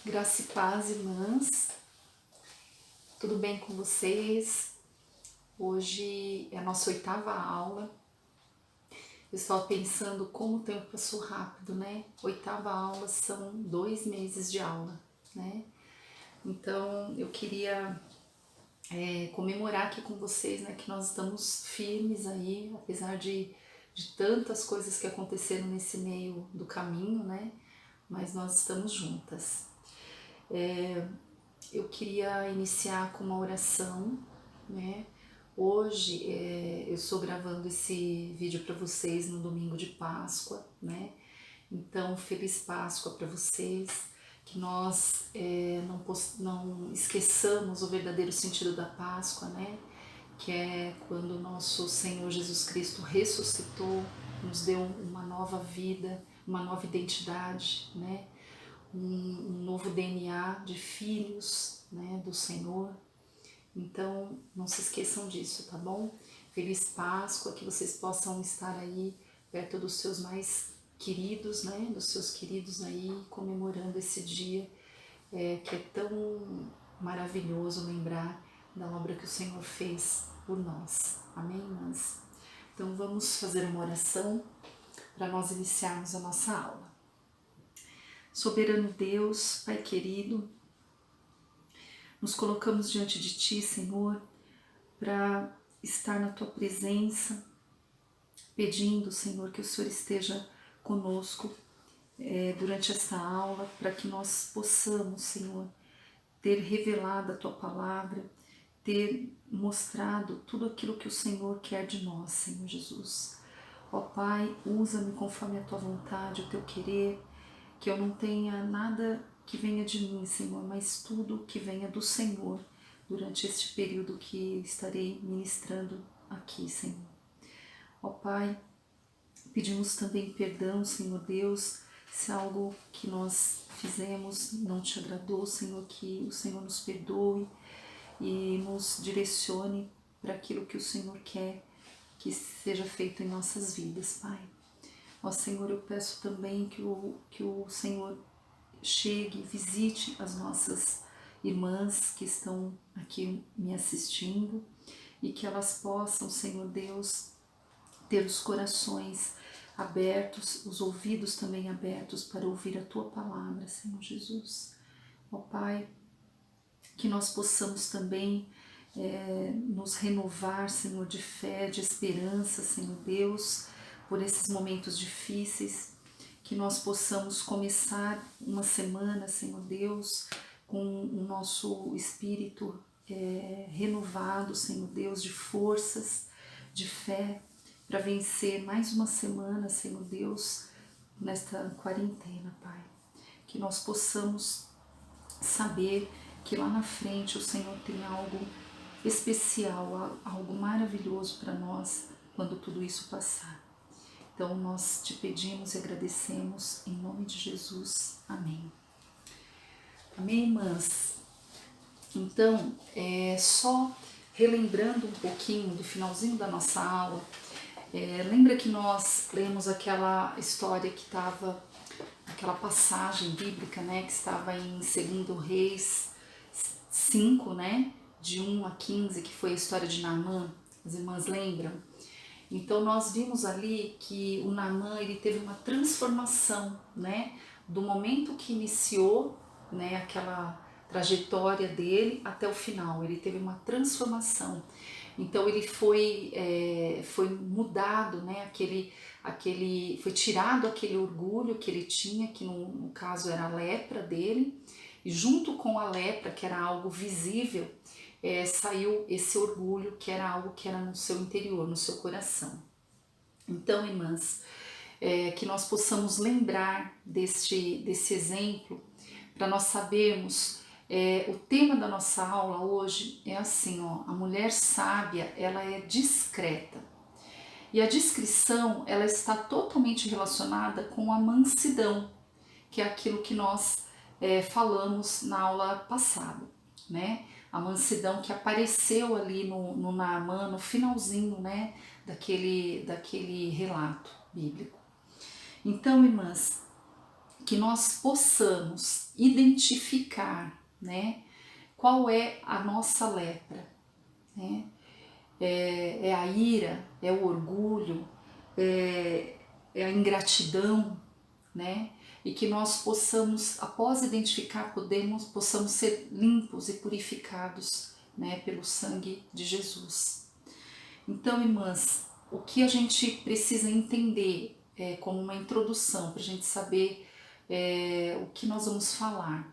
Graça e paz, irmãs. Tudo bem com vocês? Hoje é a nossa 8ª aula. Eu estava pensando como o tempo passou rápido, né? 8ª aula são 2 meses de aula, né? Então eu queria comemorar aqui com vocês, né, que nós estamos firmes aí, apesar de tantas coisas que aconteceram nesse meio do caminho, né? Mas nós estamos juntas. Eu queria iniciar com uma oração, né? Hoje eu estou gravando esse vídeo para vocês no domingo de Páscoa, né? Então, feliz Páscoa para vocês, que nós não esqueçamos o verdadeiro sentido da Páscoa, né? Que é quando o nosso Senhor Jesus Cristo ressuscitou, nos deu uma nova vida, uma nova identidade, né? Um novo DNA de filhos, né, do Senhor. Então, não se esqueçam disso, tá bom? Feliz Páscoa, que vocês possam estar aí perto dos seus mais queridos, né, dos seus queridos aí, comemorando esse dia que é tão maravilhoso lembrar da obra que o Senhor fez por nós. Amém, irmãs? Então, vamos fazer uma oração para nós iniciarmos a nossa aula. Soberano Deus, Pai querido, nos colocamos diante de Ti, Senhor, para estar na Tua presença, pedindo, Senhor, que o Senhor esteja conosco durante esta aula, para que nós possamos, Senhor, ter revelado a Tua palavra, ter mostrado tudo aquilo que o Senhor quer de nós, Senhor Jesus. Ó Pai, usa-me conforme a Tua vontade, o Teu querer, que eu não tenha nada que venha de mim, Senhor, mas tudo que venha do Senhor durante este período que estarei ministrando aqui, Senhor. Ó Pai, pedimos também perdão, Senhor Deus, se algo que nós fizemos não te agradou, Senhor, que o Senhor nos perdoe e nos direcione para aquilo que o Senhor quer que seja feito em nossas vidas, Pai. Ó Senhor, eu peço também que o Senhor chegue, visite as nossas irmãs que estão aqui me assistindo e que elas possam, Senhor Deus, ter os corações abertos, os ouvidos também abertos para ouvir a Tua palavra, Senhor Jesus. Ó Pai, que nós possamos também nos renovar, Senhor, de fé, de esperança, Senhor Deus, por esses momentos difíceis, que nós possamos começar uma semana, Senhor Deus, com o nosso espírito renovado, Senhor Deus, de forças, de fé, para vencer mais uma semana, Senhor Deus, nesta quarentena, Pai. Que nós possamos saber que lá na frente o Senhor tem algo especial, algo maravilhoso para nós quando tudo isso passar. Então nós te pedimos e agradecemos em nome de Jesus. Amém. Amém, irmãs? Então, só relembrando um pouquinho do finalzinho da nossa aula, lembra que nós lemos aquela história que estava, aquela passagem bíblica, né, que estava em 2 Reis 5, né, de 1 a 15, que foi a história de Naamã? As irmãs lembram? Então nós vimos ali que o Naamã, ele teve uma transformação, né, do momento que iniciou, né, aquela trajetória dele até o final. Ele teve uma transformação. Então ele foi mudado, né, foi tirado aquele orgulho que ele tinha, que no caso era a lepra dele, e junto com a lepra, que era algo visível, saiu esse orgulho, que era algo que era no seu interior, no seu coração. Então, irmãs, que nós possamos lembrar desse exemplo, para nós sabermos, o tema da nossa aula hoje é assim, ó, a mulher sábia, ela é discreta. E a discrição, ela está totalmente relacionada com a mansidão, que é aquilo que nós falamos na aula passada, né? A mansidão que apareceu ali no Naamã, no finalzinho, né, daquele relato bíblico. Então, irmãs, que nós possamos identificar, né, qual é a nossa lepra, né? É a ira, é o orgulho, é a ingratidão, né? E que nós possamos, após identificar, possamos ser limpos e purificados, né, pelo sangue de Jesus. Então, irmãs, o que a gente precisa entender como uma introdução, para a gente saber o que nós vamos falar.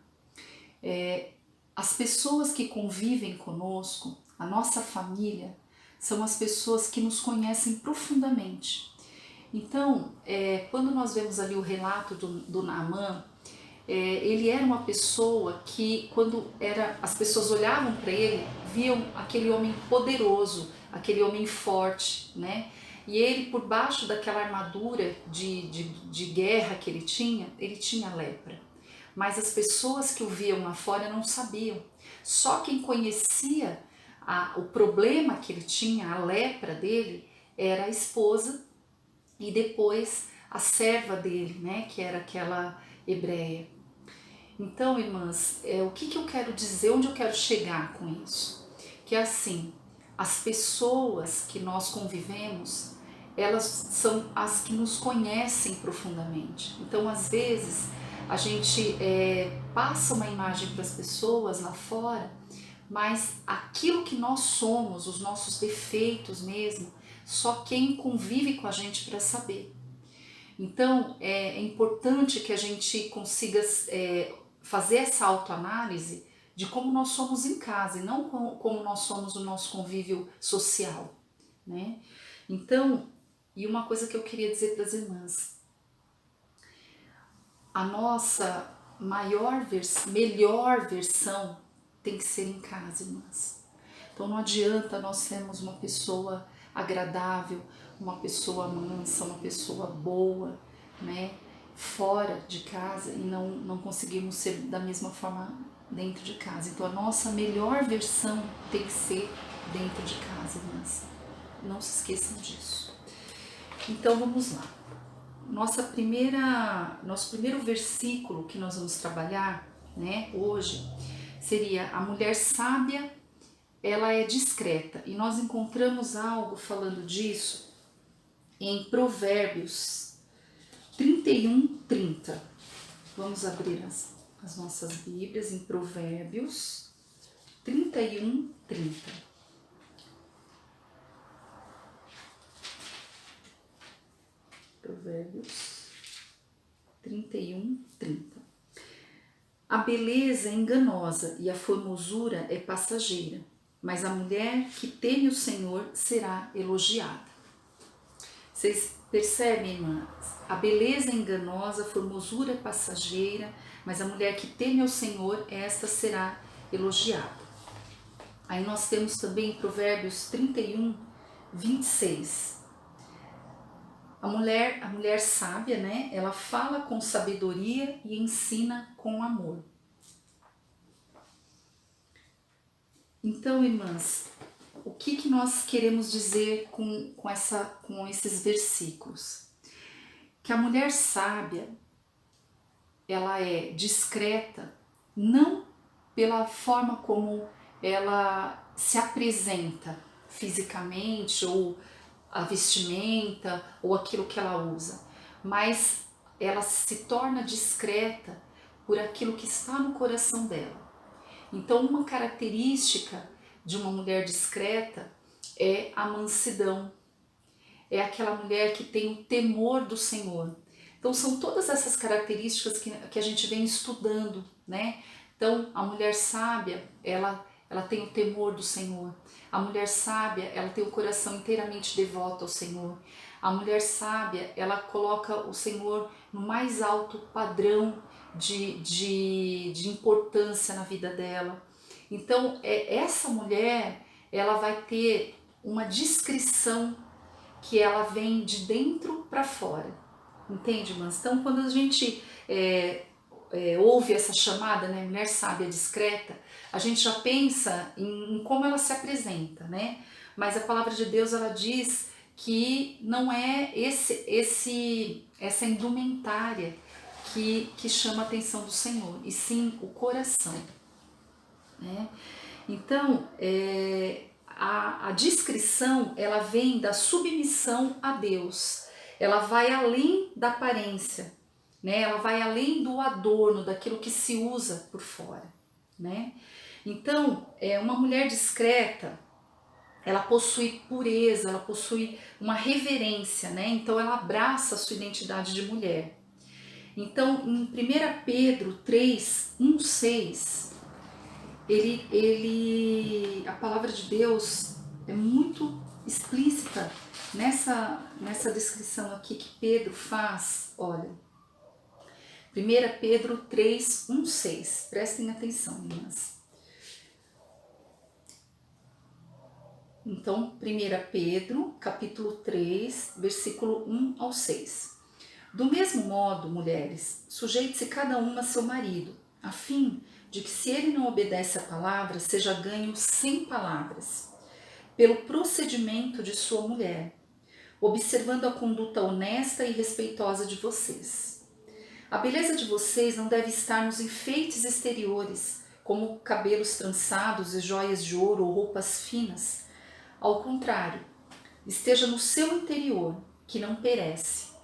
As pessoas que convivem conosco, a nossa família, são as pessoas que nos conhecem profundamente. Então, quando nós vemos ali o relato do Naamã, ele era uma pessoa que, quando as pessoas olhavam para ele, viam aquele homem poderoso, aquele homem forte, né? E ele, por baixo daquela armadura de guerra que ele tinha lepra. Mas as pessoas que o viam lá fora não sabiam. Só quem conhecia o problema que ele tinha, a lepra dele, era a esposa e depois a serva dele, né, que era aquela hebreia. Então, irmãs, o que eu quero dizer, onde eu quero chegar com isso? Que é assim, as pessoas que nós convivemos, elas são as que nos conhecem profundamente. Então, às vezes, a gente passa uma imagem para as pessoas lá fora, mas aquilo que nós somos, os nossos defeitos mesmo, só quem convive com a gente para saber. Então, é importante que a gente consiga fazer essa autoanálise de como nós somos em casa e não como nós somos no nosso convívio social, né? Então, e uma coisa que eu queria dizer para as irmãs, a nossa melhor versão tem que ser em casa, irmãs. Então não adianta nós sermos uma pessoa agradável, uma pessoa mansa, uma pessoa boa, né, fora de casa e não conseguirmos ser da mesma forma dentro de casa. Então a nossa melhor versão tem que ser dentro de casa, irmãs. Não se esqueçam disso. Então vamos lá. Nosso primeiro versículo que nós vamos trabalhar, né, hoje, seria: a mulher sábia, ela é discreta. E nós encontramos algo falando disso em Provérbios 31:30. Vamos abrir as nossas Bíblias em Provérbios 31:30. Provérbios 31:30. A beleza é enganosa e a formosura é passageira, mas a mulher que teme o Senhor será elogiada. Vocês percebem, irmãs? A beleza é enganosa, a formosura é passageira, mas a mulher que teme ao Senhor, esta será elogiada. Aí nós temos também Provérbios 31:26. A mulher sábia, né? Ela fala com sabedoria e ensina com amor. Então, irmãs, o que nós queremos dizer com esses versículos? Que a mulher sábia, ela é discreta, não pela forma como ela se apresenta fisicamente, ou a vestimenta, ou aquilo que ela usa, mas ela se torna discreta por aquilo que está no coração dela. Então, uma característica de uma mulher discreta é a mansidão, é aquela mulher que tem o temor do Senhor. Então, são todas essas características que a gente vem estudando, né? Então, a mulher sábia, ela tem o temor do Senhor. A mulher sábia, ela tem o coração inteiramente devoto ao Senhor. A mulher sábia, ela coloca o Senhor no mais alto padrão de importância na vida dela. Então, essa mulher, ela vai ter uma discrição que ela vem de dentro para fora. Entende, irmãs? Então, quando a gente ouve essa chamada, né, mulher sábia discreta, a gente já pensa em como ela se apresenta, né? Mas a palavra de Deus, ela diz que não é essa indumentária que chama a atenção do Senhor, e sim o coração, né? Então, a discrição, ela vem da submissão a Deus, ela vai além da aparência, né? Ela vai além do adorno, daquilo que se usa por fora, né? Então, uma mulher discreta, ela possui pureza, ela possui uma reverência, né? Então ela abraça a sua identidade de mulher. Então, em 1 Pedro 3, 1, 6, a palavra de Deus é muito explícita nessa descrição aqui que Pedro faz. Olha, 1 Pedro 3, 1, 6, prestem atenção, irmãs. Então, 1 Pedro, capítulo 3, versículo 1 ao 6. Do mesmo modo, mulheres, sujeite-se cada uma a seu marido, a fim de que, se ele não obedece à palavra, seja ganho sem palavras, pelo procedimento de sua mulher, observando a conduta honesta e respeitosa de vocês. A beleza de vocês não deve estar nos enfeites exteriores, como cabelos trançados e joias de ouro ou roupas finas. Ao contrário, esteja no seu interior, que não perece.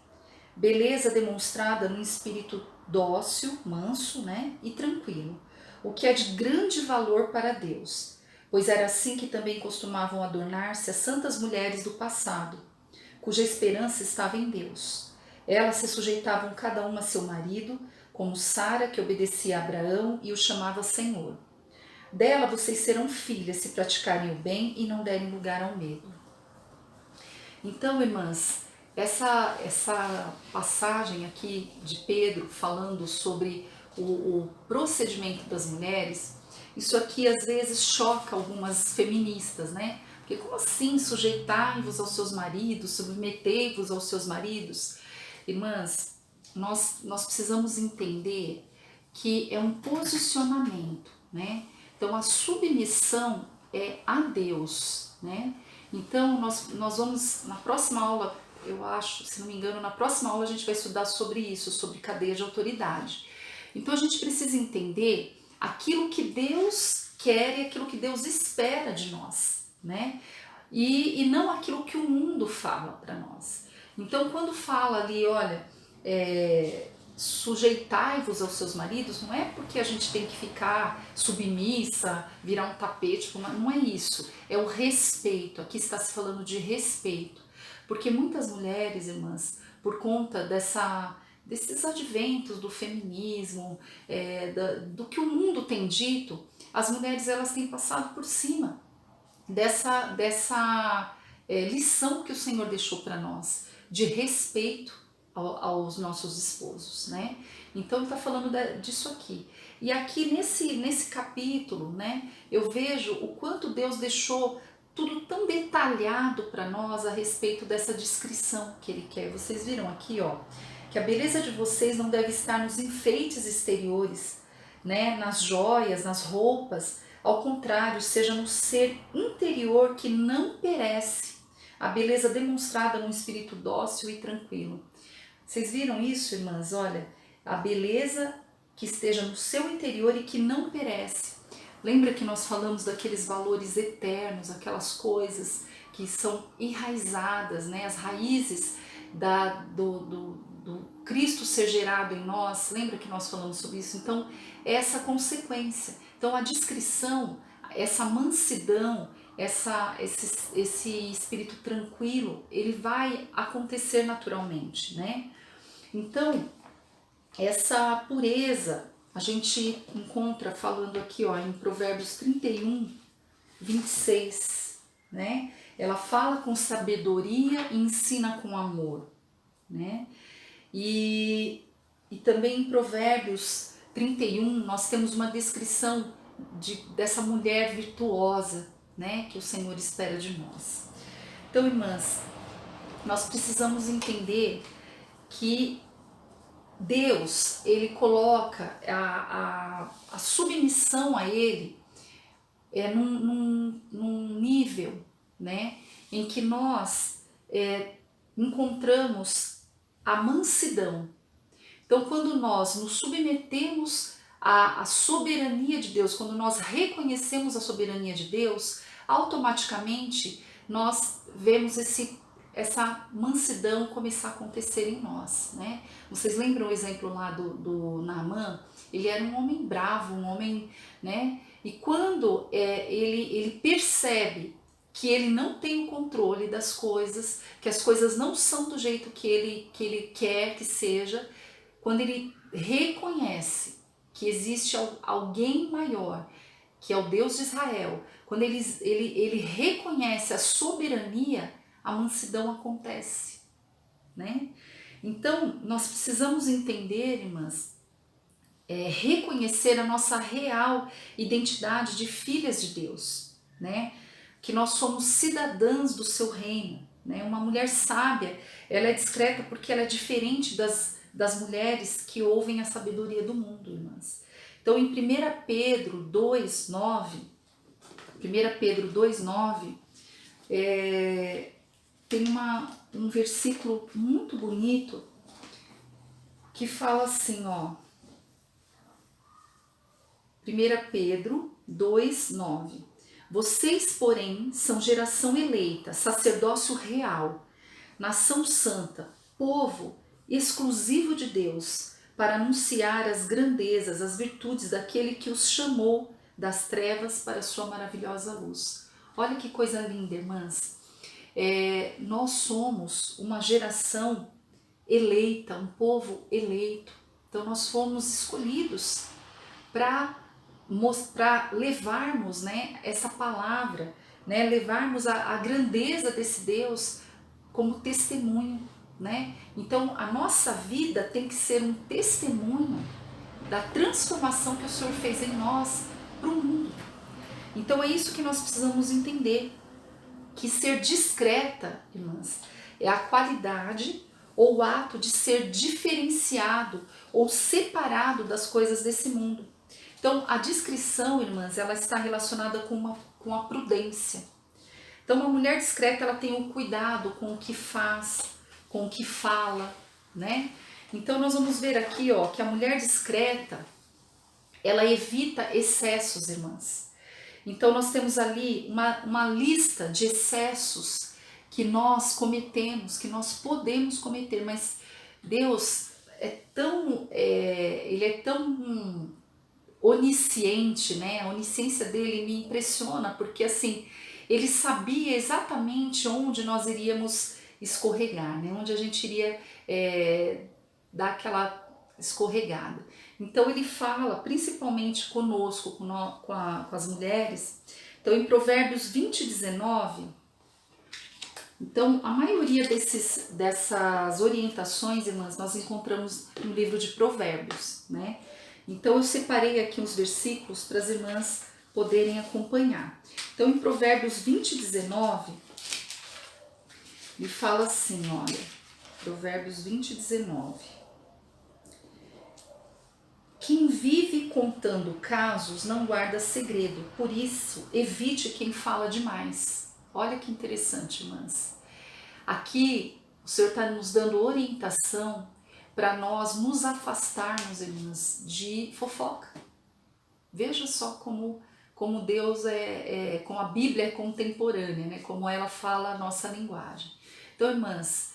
Beleza demonstrada no espírito dócil, manso, né, e tranquilo, o que é de grande valor para Deus, pois era assim que também costumavam adornar-se as santas mulheres do passado, cuja esperança estava em Deus. Elas se sujeitavam cada uma a seu marido, como Sara, que obedecia a Abraão e o chamava Senhor. Dela vocês serão filhas se praticarem o bem e não derem lugar ao medo. Então, irmãs, essa passagem aqui de Pedro falando sobre o procedimento das mulheres, isso aqui às vezes choca algumas feministas, né? Porque como assim sujeitai-vos aos seus maridos, submetei-vos aos seus maridos? Irmãs, nós precisamos entender que é um posicionamento, né? Então, a submissão é a Deus, né? Então, nós vamos, na próxima aula, eu acho, se não me engano, na próxima aula a gente vai estudar sobre isso, sobre cadeia de autoridade. Então, a gente precisa entender aquilo que Deus quer e aquilo que Deus espera de nós, né? E não aquilo que o mundo fala para nós. Então, quando fala ali, olha, sujeitai-vos aos seus maridos, não é porque a gente tem que ficar submissa, virar um tapete, não é isso, é o respeito. Aqui está se falando de respeito, porque muitas mulheres, irmãs, por conta desses adventos do feminismo, do que o mundo tem dito, as mulheres elas têm passado por cima dessa lição que o Senhor deixou para nós, de respeito aos nossos esposos, né? Então ele está falando disso aqui. E aqui nesse capítulo, né, eu vejo o quanto Deus deixou tudo tão detalhado para nós a respeito dessa descrição que ele quer. Vocês viram aqui, ó, que a beleza de vocês não deve estar nos enfeites exteriores, né, nas joias, nas roupas. Ao contrário, seja no ser interior que não perece, a beleza demonstrada num espírito dócil e tranquilo. Vocês viram isso, irmãs? Olha, a beleza que esteja no seu interior e que não perece. Lembra que nós falamos daqueles valores eternos, aquelas coisas que são enraizadas, né? As raízes do Cristo ser gerado em nós. Lembra que nós falamos sobre isso? Então, essa consequência. Então, a discrição, essa mansidão, esse espírito tranquilo, ele vai acontecer naturalmente, né? Então, essa pureza a gente encontra falando aqui, ó, em Provérbios 31, 26, né? Ela fala com sabedoria e ensina com amor, né? E também em Provérbios 31 nós temos uma descrição dessa mulher virtuosa, né? Que o Senhor espera de nós. Então, irmãs, nós precisamos entender que Deus, ele coloca a submissão a ele num nível, né, em que nós encontramos a mansidão. Então, quando nós nos submetemos à soberania de Deus, quando nós reconhecemos a soberania de Deus, automaticamente nós vemos essa mansidão começar a acontecer em nós, né? Vocês lembram o exemplo lá do Naamã? Ele era um homem bravo, um homem, né? E quando ele percebe que ele não tem o controle das coisas, que as coisas não são do jeito que ele quer que seja, quando ele reconhece que existe alguém maior, que é o Deus de Israel, quando ele reconhece a soberania, a mansidão acontece, né? Então, nós precisamos entender, irmãs, reconhecer a nossa real identidade de filhas de Deus, né? Que nós somos cidadãs do seu reino, né? Uma mulher sábia, ela é discreta porque ela é diferente das mulheres que ouvem a sabedoria do mundo, irmãs. Então, em 1 Pedro 2,9, tem um versículo muito bonito que fala assim, ó, 1 Pedro 2,9: Vocês, porém, são geração eleita, sacerdócio real, nação santa, povo exclusivo de Deus, para anunciar as grandezas, as virtudes daquele que os chamou das trevas para a sua maravilhosa luz. Olha que coisa linda, irmãs. Nós somos uma geração eleita, um povo eleito. Então nós fomos escolhidos para levarmos, né, essa palavra, né, levarmos a grandeza desse Deus como testemunho, né? Então a nossa vida tem que ser um testemunho da transformação que o Senhor fez em nós para o mundo. Então é isso que nós precisamos entender, que ser discreta, irmãs, é a qualidade ou o ato de ser diferenciado ou separado das coisas desse mundo. Então, a discrição, irmãs, ela está relacionada com a prudência. Então, uma mulher discreta, ela tem um cuidado com o que faz, com o que fala, né? Então, nós vamos ver aqui, ó, que a mulher discreta, ela evita excessos, irmãs. Então, nós temos ali uma lista de excessos que nós cometemos, que nós podemos cometer, mas Deus ele é tão onisciente, né? A onisciência dele me impressiona, porque assim, ele sabia exatamente onde nós iríamos escorregar, né? Onde a gente iria dar aquela escorregada. Então ele fala principalmente conosco, com as mulheres. Então em Provérbios 20:19, então a maioria dessas orientações, irmãs, nós encontramos no livro de Provérbios, né? Então eu separei aqui uns versículos para as irmãs poderem acompanhar. Então em Provérbios 20:19, ele fala assim, olha, Provérbios 20:19: Quem vive contando casos não guarda segredo, por isso evite quem fala demais. Olha que interessante, irmãs. Aqui o Senhor está nos dando orientação para nós nos afastarmos, irmãs, de fofoca. Veja só como Deus como a Bíblia é contemporânea, né? Como ela fala a nossa linguagem. Então, irmãs,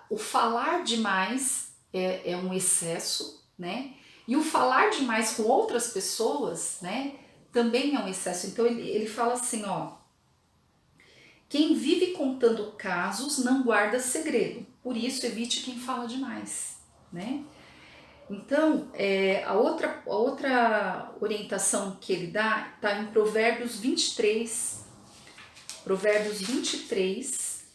o falar demais é um excesso, né? E o falar demais com outras pessoas, né, também é um excesso. Então ele fala assim, ó: quem vive contando casos não guarda segredo, por isso evite quem fala demais, né? Então, a outra orientação que ele dá está em Provérbios 23. Provérbios 23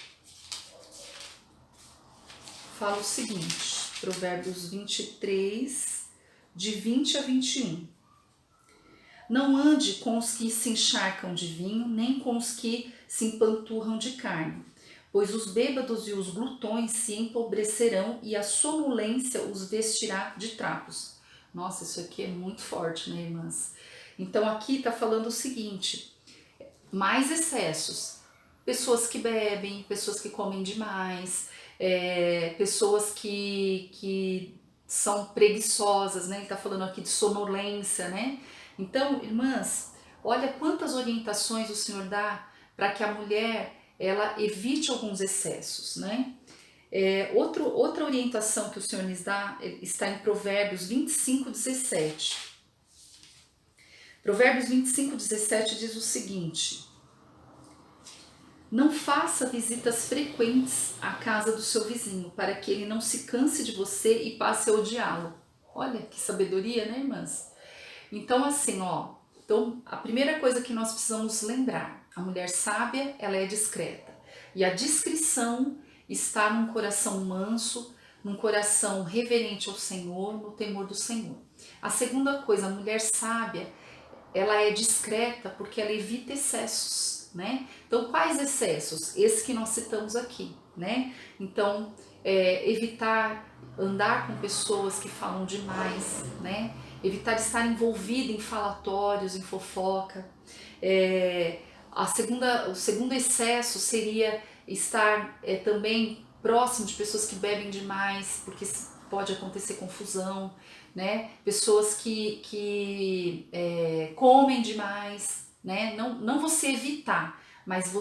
fala o seguinte, Provérbios 23, de 20 a 21. Não ande com os que se encharcam de vinho, nem com os que se empanturram de carne, pois os bêbados e os glutões se empobrecerão e a sonolência os vestirá de trapos. Nossa, isso aqui é muito forte, né, irmãs? Então aqui está falando o seguinte, mais excessos, pessoas que bebem, pessoas que comem demais, pessoas que são preguiçosas, né? Ele está falando aqui de sonolência, né? Então, irmãs, olha quantas orientações o Senhor dá para que a mulher ela evite alguns excessos, né? Outra orientação que o Senhor nos dá está em Provérbios 25:17. Provérbios 25:17 diz o seguinte: não faça visitas frequentes à casa do seu vizinho, para que ele não se canse de você e passe a odiá-lo. Olha que sabedoria, né, irmãs? Então, assim, então a primeira coisa que nós precisamos lembrar, a mulher sábia, ela é discreta. E a discrição está num coração manso, num coração reverente ao Senhor, no temor do Senhor. A segunda coisa, a mulher sábia, ela é discreta porque ela evita excessos, né? Então, quais excessos? Esses que nós citamos aqui, né? Então, evitar andar com pessoas que falam demais, né? Evitar estar envolvida em falatórios, em fofoca. O segundo excesso seria estar também próximo de pessoas que bebem demais, porque pode acontecer confusão, né? Pessoas que comem demais, né? Não você evitar, mas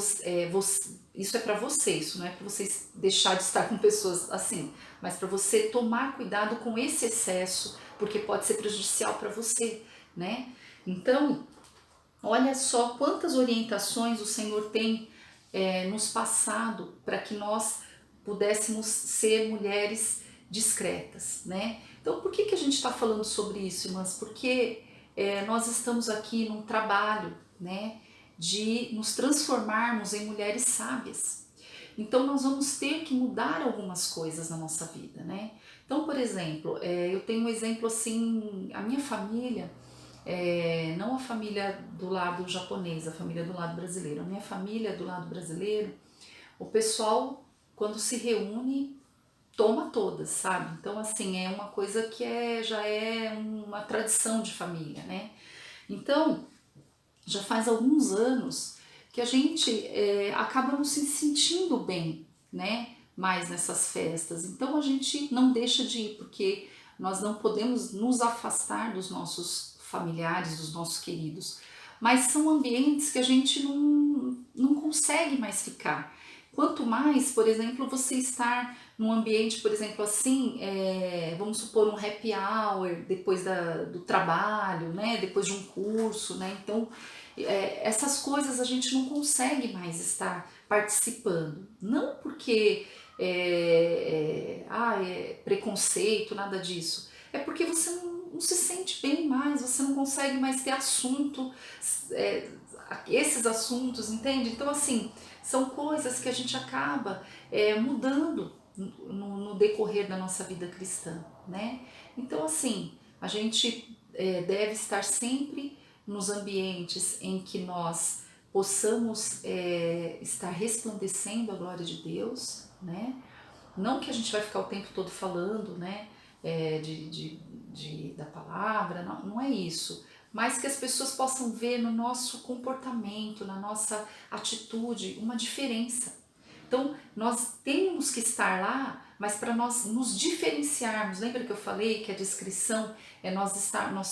isso é para você, isso não é para você deixar de estar com pessoas assim, mas para você tomar cuidado com esse excesso, porque pode ser prejudicial para você, né? Então, olha só quantas orientações o Senhor tem nos passado para que nós pudéssemos ser mulheres discretas, né? Então, por que a gente está falando sobre isso, irmãs? Porque nós estamos aqui num trabalho, né, de nos transformarmos em mulheres sábias. Então, nós vamos ter que mudar algumas coisas na nossa vida, né? Então, por exemplo, eu tenho um exemplo assim, a minha família, não a família do lado japonês, a família do lado brasileiro. A minha família do lado brasileiro, o pessoal, quando se reúne, toma todas, sabe? Então, assim, é uma coisa que já é uma tradição de família, né? Então, já faz alguns anos que a gente acaba não se sentindo bem, né? Mais nessas festas. Então, a gente não deixa de ir, porque nós não podemos nos afastar dos nossos familiares, dos nossos queridos. Mas são ambientes que a gente não consegue mais ficar. Quanto mais, por exemplo, você estar num ambiente, por exemplo, assim, vamos supor um happy hour depois do trabalho, né, depois de um curso, né, então essas coisas a gente não consegue mais estar participando, não porque preconceito, nada disso, é porque você não se sente bem mais, você não consegue mais ter assunto, esses assuntos, entende? Então, assim, são coisas que a gente acaba mudando no decorrer da nossa vida cristã, né? Então, assim, a gente deve estar sempre nos ambientes em que nós possamos estar resplandecendo a glória de Deus, né? Não que a gente vai ficar o tempo todo falando, né, da palavra, não é isso, mas que as pessoas possam ver no nosso comportamento, na nossa atitude, uma diferença. Então, nós temos que estar lá, mas para nós nos diferenciarmos, lembra que eu falei que a descrição é nós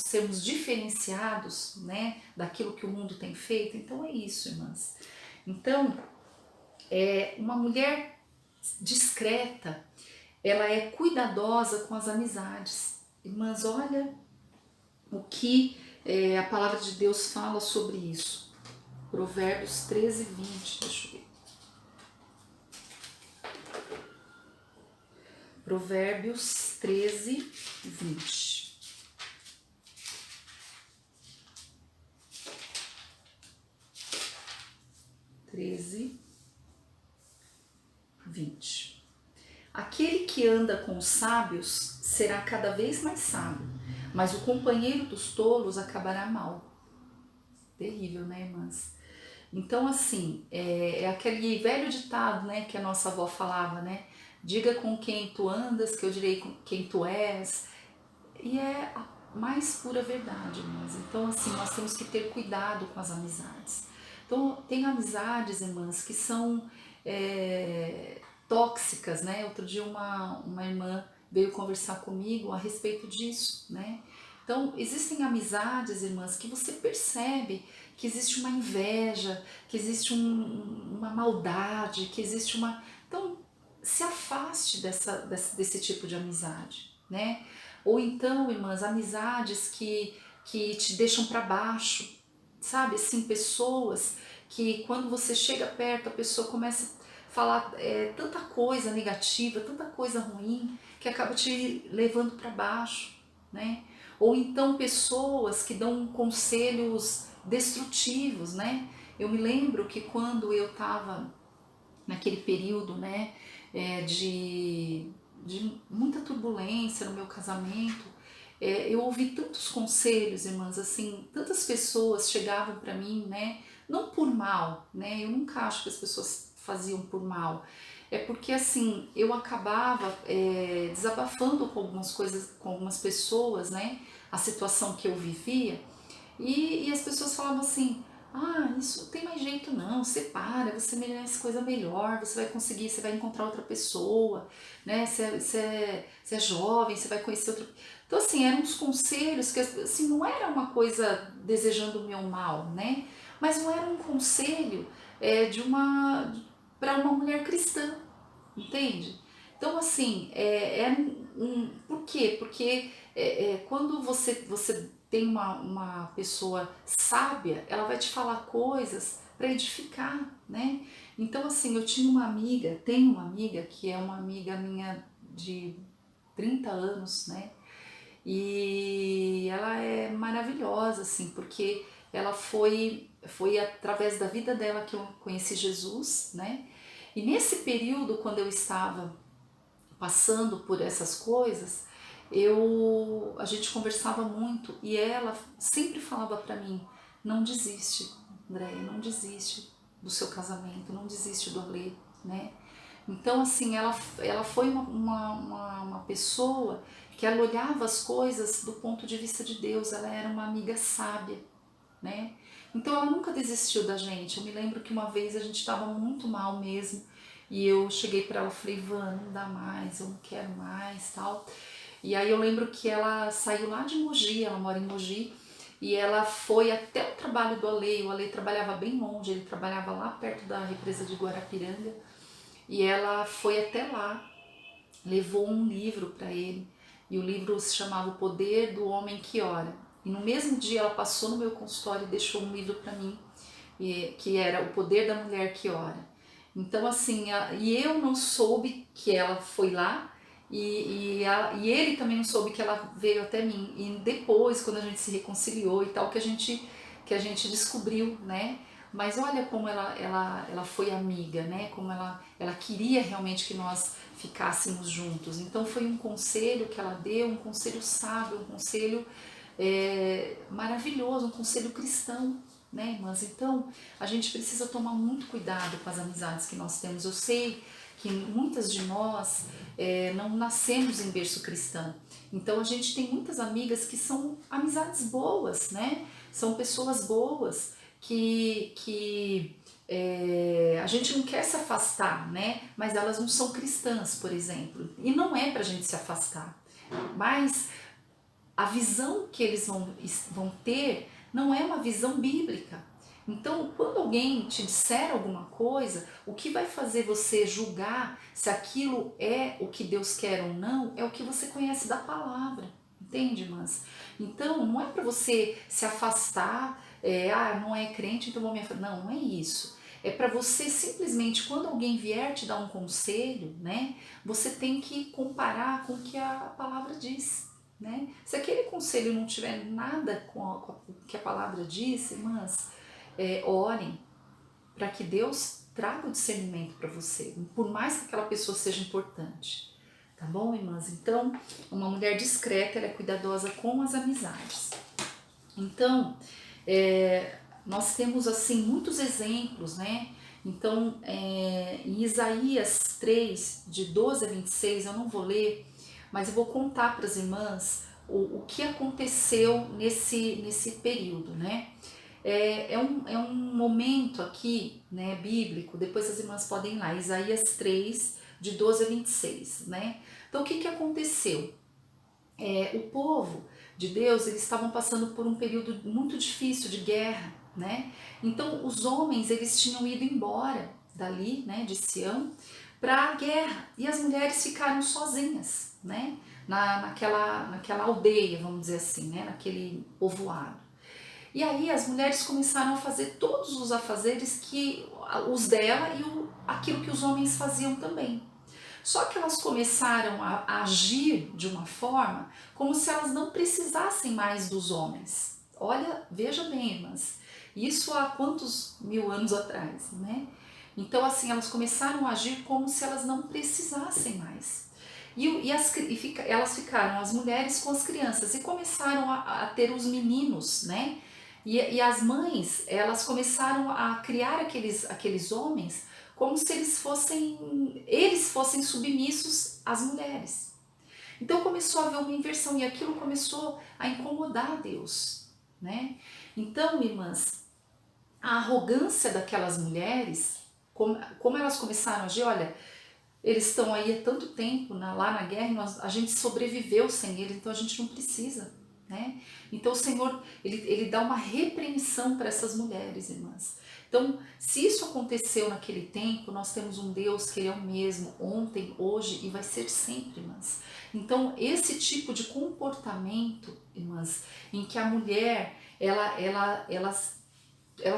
sermos diferenciados, né, daquilo que o mundo tem feito? Então é isso, irmãs. Então, uma mulher discreta, ela é cuidadosa com as amizades. Irmãs, olha o que a palavra de Deus fala sobre isso. Provérbios 13:20, deixa eu ver. Provérbios 13:20. Aquele que anda com os sábios será cada vez mais sábio, mas o companheiro dos tolos acabará mal. Terrível, né, irmãs? Então, assim, é aquele velho ditado, né, que a nossa avó falava, né? Diga com quem tu andas, que eu direi com quem tu és. E é a mais pura verdade, irmãs. Então, assim, nós temos que ter cuidado com as amizades. Então, tem amizades, irmãs, que são tóxicas, né? Outro dia uma irmã veio conversar comigo a respeito disso, né? Então, existem amizades, irmãs, que você percebe que existe uma inveja, que existe uma maldade, que existe uma... Então, se afaste desse tipo de amizade, né? Ou então, irmãs, amizades que te deixam para baixo, sabe? Assim, pessoas que quando você chega perto, a pessoa começa a falar tanta coisa negativa, tanta coisa ruim, que acaba te levando para baixo, né? Ou então pessoas que dão conselhos destrutivos, né? Eu me lembro que quando eu estava naquele período, né, de muita turbulência no meu casamento, eu ouvi tantos conselhos, irmãs, assim, tantas pessoas chegavam para mim, né, não por mal, né, eu nunca acho que as pessoas faziam por mal, é porque assim, eu acabava desabafando com algumas coisas, com algumas pessoas, né, a situação que eu vivia, e as pessoas falavam assim, ah, isso não tem mais jeito não, separa, você merece coisa melhor, você vai conseguir, você vai encontrar outra pessoa, né? Você é jovem, você vai conhecer outra... Então, assim, eram uns conselhos que, assim, não era uma coisa desejando o meu mal, né? Mas não era um conselho de uma... para uma mulher cristã, entende? Então, assim, por quê? Porque quando você tem uma pessoa sábia, ela vai te falar coisas para edificar, né? Então, assim, eu tinha uma amiga, tenho uma amiga que é uma amiga minha de 30 anos, né? E ela é maravilhosa, assim, porque ela foi através da vida dela que eu conheci Jesus, né? E nesse período, quando eu estava passando por essas coisas, a gente conversava muito e ela sempre falava para mim, não desiste, Andréia, não desiste do seu casamento, não desiste do Alê, né? Então, assim, ela foi uma pessoa que ela olhava as coisas do ponto de vista de Deus, ela era uma amiga sábia, né? Então ela nunca desistiu da gente. Eu me lembro que uma vez a gente estava muito mal mesmo e eu cheguei para ela e falei, Van, não dá mais, eu não quero mais, tal. E aí eu lembro que ela saiu lá de Mogi, ela mora em Mogi, e ela foi até o trabalho do Ale. O Ale trabalhava bem longe, ele trabalhava lá perto da represa de Guarapiranga, e ela foi até lá, levou um livro para ele, e o livro se chamava O Poder do Homem que Ora. E no mesmo dia ela passou no meu consultório e deixou um livro para mim, que era O Poder da Mulher que Ora. Então, assim, e eu não soube que ela foi lá, e ele também não soube que ela veio até mim. E depois, quando a gente se reconciliou e tal, que a gente descobriu, né? Mas olha como ela foi amiga, né? Como ela queria realmente que nós ficássemos juntos. Então foi um conselho que ela deu, um conselho sábio, um conselho maravilhoso, um conselho cristão, né, irmãs? Então a gente precisa tomar muito cuidado com as amizades que nós temos. Eu sei que muitas de nós não nascemos em berço cristão, então a gente tem muitas amigas que são amizades boas, né? São pessoas boas que a gente não quer se afastar, né? Mas elas não são cristãs, por exemplo, e não é pra gente se afastar, mas a visão que eles vão ter não é uma visão bíblica. Então, quando alguém te disser alguma coisa, o que vai fazer você julgar se aquilo é o que Deus quer ou não, é o que você conhece da palavra. Entende, irmãs? Então, não é para você se afastar, não é crente, então vou me afastar. Não, não é isso. É para você simplesmente, quando alguém vier te dar um conselho, né, você tem que comparar com o que a palavra diz. Né? Se aquele conselho não tiver nada com o que a palavra diz, irmãs, orem para que Deus traga o discernimento para você, por mais que aquela pessoa seja importante. Tá bom, irmãs? Então, uma mulher discreta, ela é cuidadosa com as amizades. Então, nós temos assim muitos exemplos, né? Então, em Isaías 3, de 12 a 26, eu não vou ler, mas eu vou contar para as irmãs o que aconteceu nesse período, né? É um momento aqui, né, bíblico, depois as irmãs podem ir lá, Isaías 3, de 12 a 26, né? Então o que que aconteceu? O povo de Deus, eles estavam passando por um período muito difícil de guerra, né? Então os homens, eles tinham ido embora dali, né, de Sião, para a guerra, e as mulheres ficaram sozinhas, né? Naquela aldeia, vamos dizer assim, né? Naquele povoado. E aí as mulheres começaram a fazer todos os afazeres que os dela e aquilo que os homens faziam também. Só que elas começaram a agir de uma forma como se elas não precisassem mais dos homens. Olha, veja bem, irmãs, isso há quantos mil anos atrás, né? Então, assim, elas começaram a agir como se elas não precisassem mais. Elas ficaram, as mulheres com as crianças, e começaram a ter os meninos, né? E as mães, elas começaram a criar aqueles homens como se eles fossem submissos às mulheres. Então começou a haver uma inversão e aquilo começou a incomodar Deus, né? Então, irmãs, a arrogância daquelas mulheres, como elas começaram a agir, olha, eles estão aí há tanto tempo lá na guerra e a gente sobreviveu sem eles, então a gente não precisa, né? Então o Senhor, ele dá uma repreensão para essas mulheres, irmãs. Então, se isso aconteceu naquele tempo, nós temos um Deus que ele é o mesmo ontem, hoje e vai ser sempre, irmãs. Então, esse tipo de comportamento, irmãs, em que a mulher, ela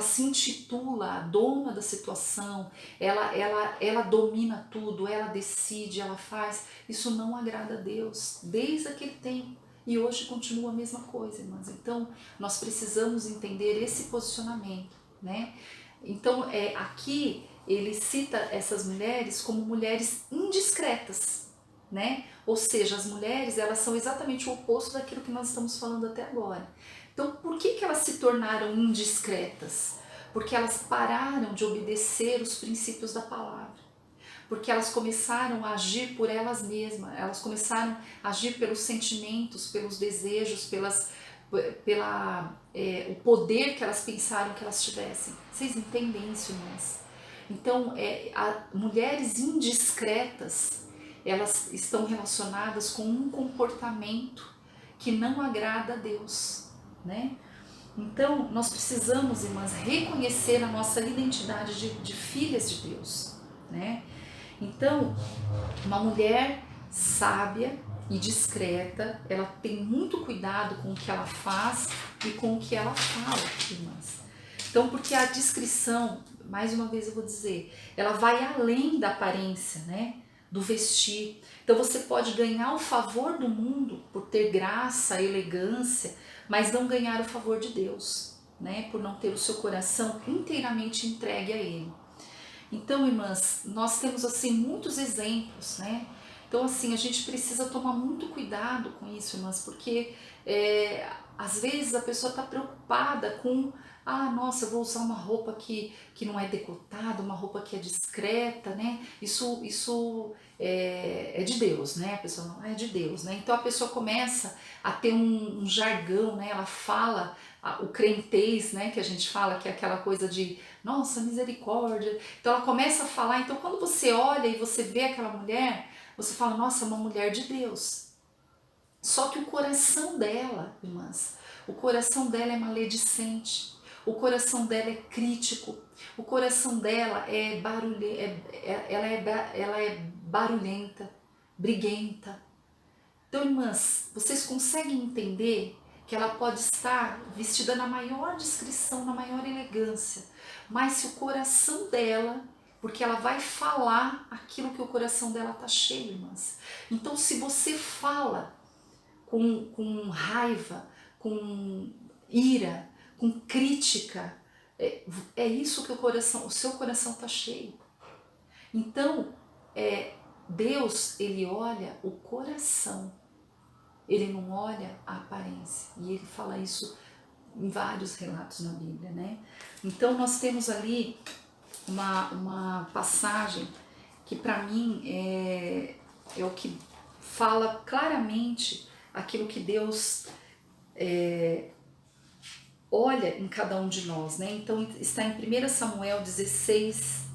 se intitula a dona da situação, ela domina tudo, ela decide, ela faz, isso não agrada a Deus, desde aquele tempo. E hoje continua a mesma coisa, irmãs. Então, nós precisamos entender esse posicionamento, né? Então, aqui ele cita essas mulheres como mulheres indiscretas, né? Ou seja, as mulheres, elas são exatamente o oposto daquilo que nós estamos falando até agora. Então, por que elas se tornaram indiscretas? Porque elas pararam de obedecer os princípios da palavra. Porque elas começaram a agir por elas mesmas, elas começaram a agir pelos sentimentos, pelos desejos, o poder que elas pensaram que elas tivessem. Vocês entendem isso, irmãs? Então, mulheres indiscretas, elas estão relacionadas com um comportamento que não agrada a Deus, né? Então, nós precisamos, irmãs, reconhecer a nossa identidade de filhas de Deus, né? Então, uma mulher sábia e discreta, ela tem muito cuidado com o que ela faz e com o que ela fala, irmãs. Então, porque a discrição, mais uma vez eu vou dizer, ela vai além da aparência, né? Do vestir. Então você pode ganhar o favor do mundo por ter graça, elegância, mas não ganhar o favor de Deus, né? Por não ter o seu coração inteiramente entregue a Ele. Então, irmãs, nós temos assim muitos exemplos, né? Então, assim, a gente precisa tomar muito cuidado com isso, irmãs, porque às vezes a pessoa está preocupada com, nossa, eu vou usar uma roupa que não é decotada, uma roupa que é discreta, né? Isso é de Deus, né? A pessoa não é de Deus, né? Então a pessoa começa a ter um jargão, né? Ela fala o crentez, né? Que a gente fala, que é aquela coisa de nossa, misericórdia. Então ela começa a falar, então quando você olha e você vê aquela mulher, você fala, nossa, é uma mulher de Deus. Só que o coração dela, irmãs, o coração dela é maledicente, o coração dela é crítico, o coração dela é barulhenta, briguenta. Então, irmãs, vocês conseguem entender que ela pode estar vestida na maior discrição, na maior elegância, mas se o coração dela, porque ela vai falar aquilo que o coração dela está cheio, irmãs. Então, se você fala com raiva, com ira, com crítica, é isso que o seu coração está cheio. Então, Deus, ele olha o coração, ele não olha a aparência. E ele fala isso em vários relatos na Bíblia, né? Então, nós temos ali uma passagem que para mim é o que fala claramente aquilo que Deus olha em cada um de nós, né? Então está em 1 Samuel 16,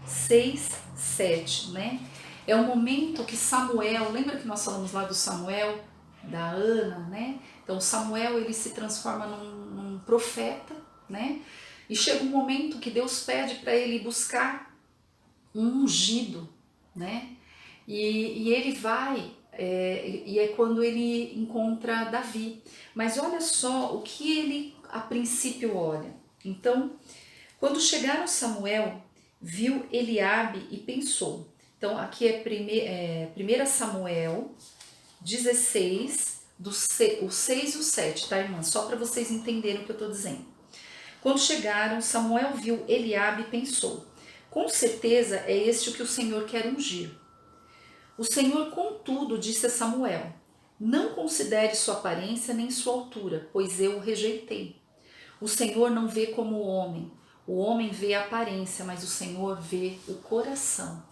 6, 7, né? É o momento que Samuel, lembra que nós falamos lá do Samuel, da Ana, né? Então Samuel ele se transforma num profeta, né? E chega um momento que Deus pede para ele buscar um ungido, né? E ele vai, e é quando ele encontra Davi. Mas olha só o que ele a princípio olha. Então, quando chegaram Samuel, viu Eliabe e pensou. Então, aqui é 1 Samuel 16, o 6 e o 7, tá, irmã? Só para vocês entenderem o que eu estou dizendo. Quando chegaram, Samuel viu Eliabe e pensou: com certeza é este o que o Senhor quer ungir. O Senhor, contudo, disse a Samuel: não considere sua aparência nem sua altura, pois eu o rejeitei. O Senhor não vê como o homem vê a aparência, mas o Senhor vê o coração.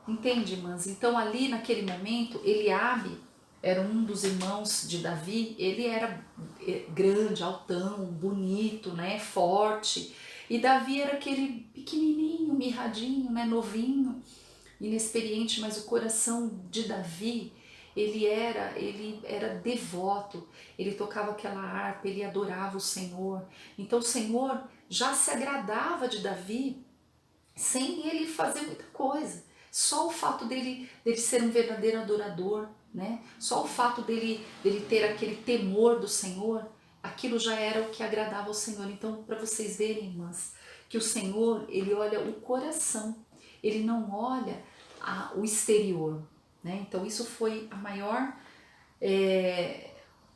Entende, irmãs? Então ali naquele momento, Eliabe era um dos irmãos de Davi, ele era grande, altão, bonito, né, forte. E Davi era aquele pequenininho, mirradinho, né, novinho, inexperiente, mas o coração de Davi, ele era devoto, ele tocava aquela harpa, ele adorava o Senhor. Então o Senhor já se agradava de Davi sem ele fazer muita coisa. Só o fato dele ser um verdadeiro adorador, né? Só o fato dele ter aquele temor do Senhor, aquilo já era o que agradava ao Senhor. Então, para vocês verem, irmãs, que o Senhor, ele olha o coração, ele não olha o exterior, né? Então, isso foi a maior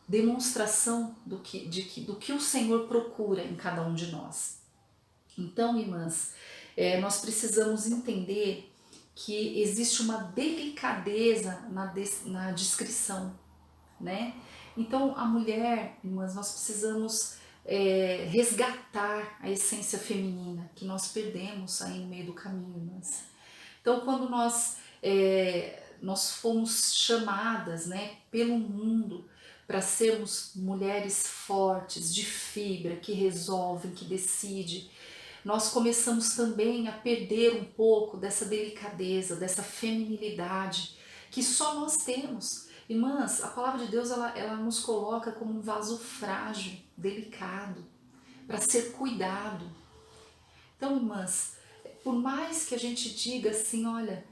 demonstração do que o Senhor procura em cada um de nós. Então, irmãs, nós precisamos entender que existe uma delicadeza na descrição, né? Então, a mulher, irmãs, nós precisamos resgatar a essência feminina que nós perdemos aí no meio do caminho, irmãs. Então, quando nós fomos chamadas, né, pelo mundo para sermos mulheres fortes, de fibra, que resolvem, que decidem, nós começamos também a perder um pouco dessa delicadeza, dessa feminilidade que só nós temos. Irmãs, a palavra de Deus ela nos coloca como um vaso frágil, delicado, para ser cuidado. Então, irmãs, por mais que a gente diga assim, olha,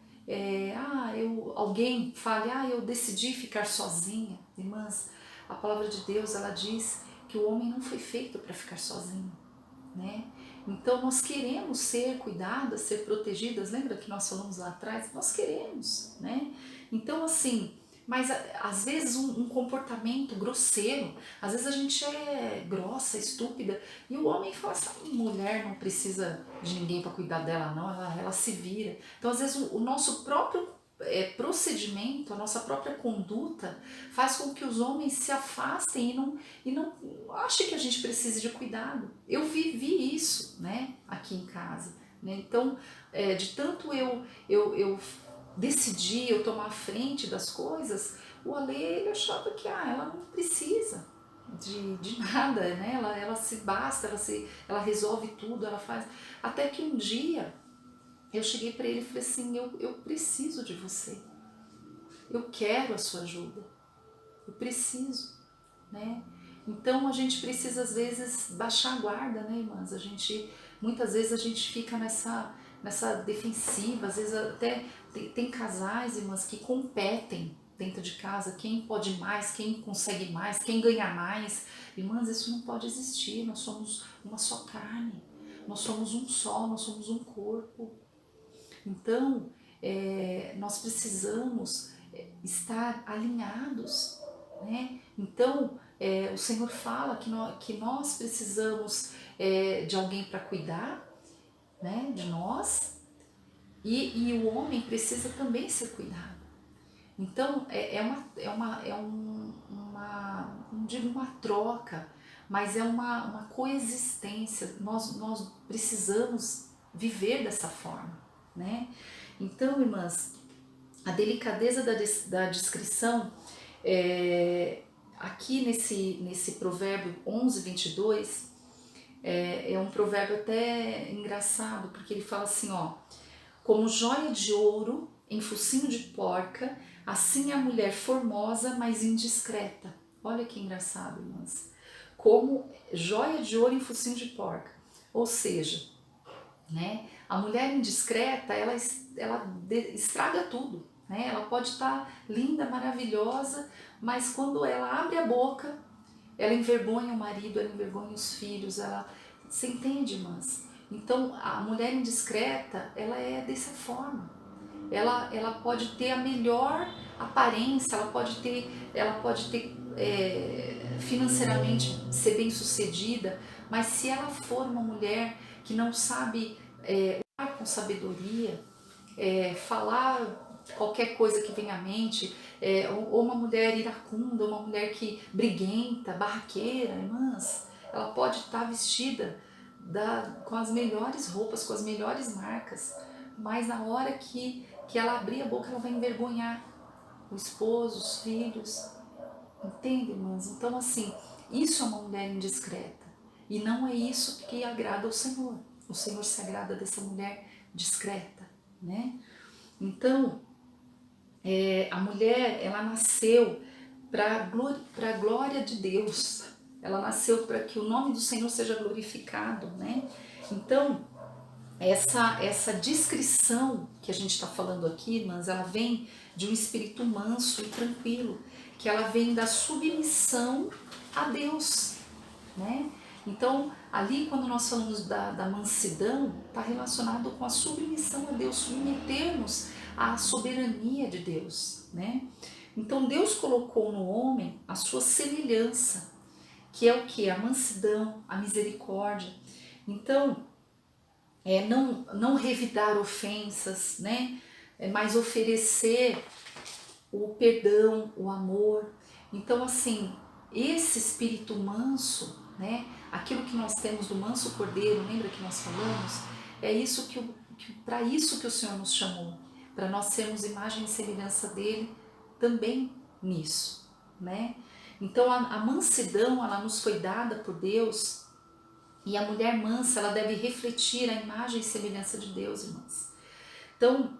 alguém fale, eu decidi ficar sozinha, irmãs, a palavra de Deus ela diz que o homem não foi feito para ficar sozinho, né? Então nós queremos ser cuidadas, ser protegidas, lembra que nós falamos lá atrás? Nós queremos, né? Então assim, mas às vezes um comportamento grosseiro, às vezes a gente é grossa, estúpida, e o homem fala assim, mulher não precisa de ninguém para cuidar dela não, ela se vira. Então às vezes o nosso próprio procedimento, a nossa própria conduta faz com que os homens se afastem e não achem que a gente precise de cuidado. Eu vivi isso, né, aqui em casa, né? Então, de tanto eu decidi, eu tomar a frente das coisas, o Ale ele achava que ela não precisa de nada, né? Ela se basta, ela resolve tudo, ela faz. Até que um dia eu cheguei para ele e falei assim, eu preciso de você, eu quero a sua ajuda, eu preciso, né? Então a gente precisa às vezes baixar a guarda, né, irmãs? Muitas vezes a gente fica nessa defensiva, às vezes até tem casais, irmãs, que competem dentro de casa, quem pode mais, quem consegue mais, quem ganha mais. Irmãs, isso não pode existir, nós somos uma só carne, nós somos um só, nós somos um corpo. Então, nós precisamos estar alinhados, né? Então, o Senhor fala que nós precisamos de alguém para cuidar, né, de nós, e o homem precisa também ser cuidado. Então, não digo uma troca, mas é uma coexistência. Nós precisamos viver dessa forma, né? Então, irmãs, a delicadeza da descrição, aqui nesse provérbio 11, 22, é um provérbio até engraçado, porque ele fala assim, ó, como joia de ouro em focinho de porca, assim a mulher formosa, mas indiscreta. Olha que engraçado, irmãs. Como joia de ouro em focinho de porca. Ou seja, né, a mulher indiscreta, ela estraga tudo. Né? Ela pode estar linda, maravilhosa, mas quando ela abre a boca, ela envergonha o marido, ela envergonha os filhos, você entende, irmãs? Então, a mulher indiscreta, ela é dessa forma. Ela pode ter a melhor aparência, ela pode ter financeiramente ser bem sucedida, mas se ela for uma mulher que não sabe falar com sabedoria, falar qualquer coisa que venha à mente, ou uma mulher iracunda, uma mulher que briguenta, barraqueira, irmãs, ela pode estar vestida com as melhores roupas, com as melhores marcas, mas na hora que ela abrir a boca, ela vai envergonhar o esposo, os filhos, entende, irmãs? Então, assim, isso é uma mulher indiscreta, e não é isso que agrada ao Senhor. O Senhor se agrada dessa mulher discreta, né? Então, a mulher, ela nasceu para a glória de Deus, ela nasceu para que o nome do Senhor seja glorificado, né? Então, essa discrição que a gente está falando aqui, irmãs, ela vem de um espírito manso e tranquilo, que ela vem da submissão a Deus, né? Então, ali quando nós falamos da mansidão, está relacionado com a submissão a Deus, submetermos à soberania de Deus, né? Então, Deus colocou no homem a sua semelhança, que é o que? A mansidão, a misericórdia. Então, não revidar ofensas, né? Mas oferecer o perdão, o amor. Então, assim, esse espírito manso, né? Aquilo que nós temos do manso cordeiro, lembra que nós falamos? É isso para isso que o Senhor nos chamou, para nós sermos imagem e semelhança dele também nisso, né? Então, a mansidão, ela nos foi dada por Deus. E a mulher mansa, ela deve refletir a imagem e semelhança de Deus, irmãs. Então,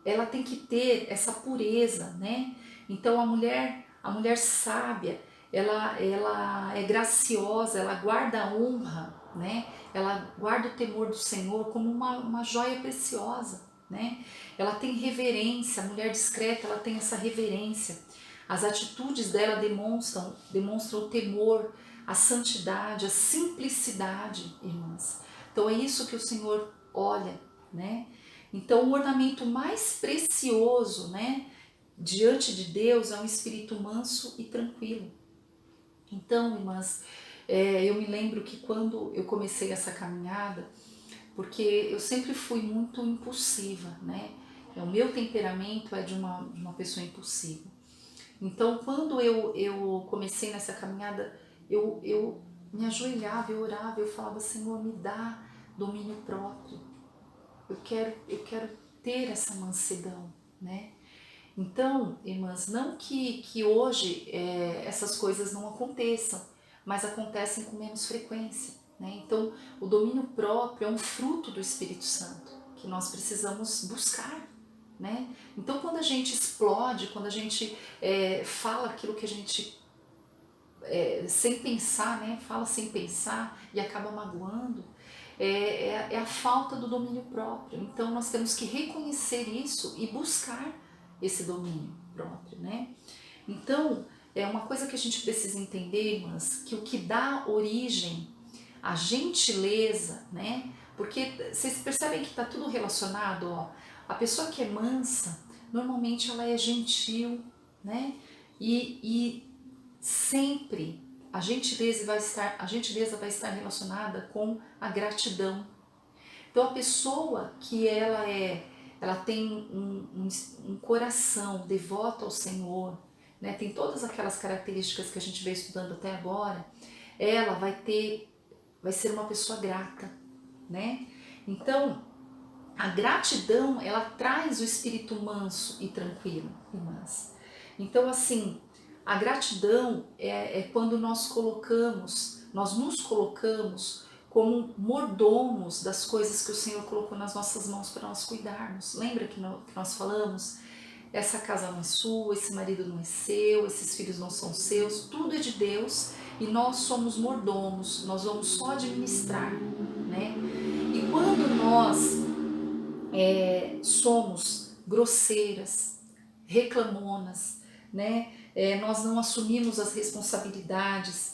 ela tem que ter essa pureza, né? Então, a mulher sábia, ela é graciosa, ela guarda a honra, né? Ela guarda o temor do Senhor como uma joia preciosa, né? Ela tem reverência, a mulher discreta, ela tem essa reverência. As atitudes dela demonstram o temor, a santidade, a simplicidade, irmãs. Então é isso que o Senhor olha, né? Então o ornamento mais precioso, né, diante de Deus é um espírito manso e tranquilo. Então, irmãs, eu me lembro que quando eu comecei essa caminhada, porque eu sempre fui muito impulsiva, né? O meu temperamento é de uma pessoa impulsiva. Então, quando eu comecei nessa caminhada, eu me ajoelhava, eu orava, eu falava, Senhor, me dá domínio próprio. Eu quero ter essa mansidão, né? Então, irmãs, não que hoje essas coisas não aconteçam, mas acontecem com menos frequência, né? Então, o domínio próprio é um fruto do Espírito Santo, que nós precisamos buscar, né? Então, quando a gente explode, quando a gente fala aquilo que a gente sem pensar, né? Fala sem pensar e acaba magoando, é a falta do domínio próprio. Então, nós temos que reconhecer isso e buscar esse domínio próprio, né? Então, é uma coisa que a gente precisa entender, irmãs, que o que dá origem à gentileza, né? Porque vocês percebem que está tudo relacionado, ó. A pessoa que é mansa, normalmente ela é gentil, né? E sempre a gentileza vai estar relacionada com a gratidão. Então, a pessoa que ela tem um coração devoto ao Senhor, né, tem todas aquelas características que a gente veio estudando até agora, ela vai ser uma pessoa grata, né? Então, a gratidão, ela traz o espírito manso e tranquilo, irmãs. Então, assim, a gratidão é quando nós nos colocamos como mordomos das coisas que o Senhor colocou nas nossas mãos para nós cuidarmos. Lembra que nós falamos? Essa casa não é sua, esse marido não é seu, esses filhos não são seus, tudo é de Deus e nós somos mordomos, nós vamos só administrar, né? E quando nós somos grosseiras, reclamonas, né? Nós não assumimos as responsabilidades,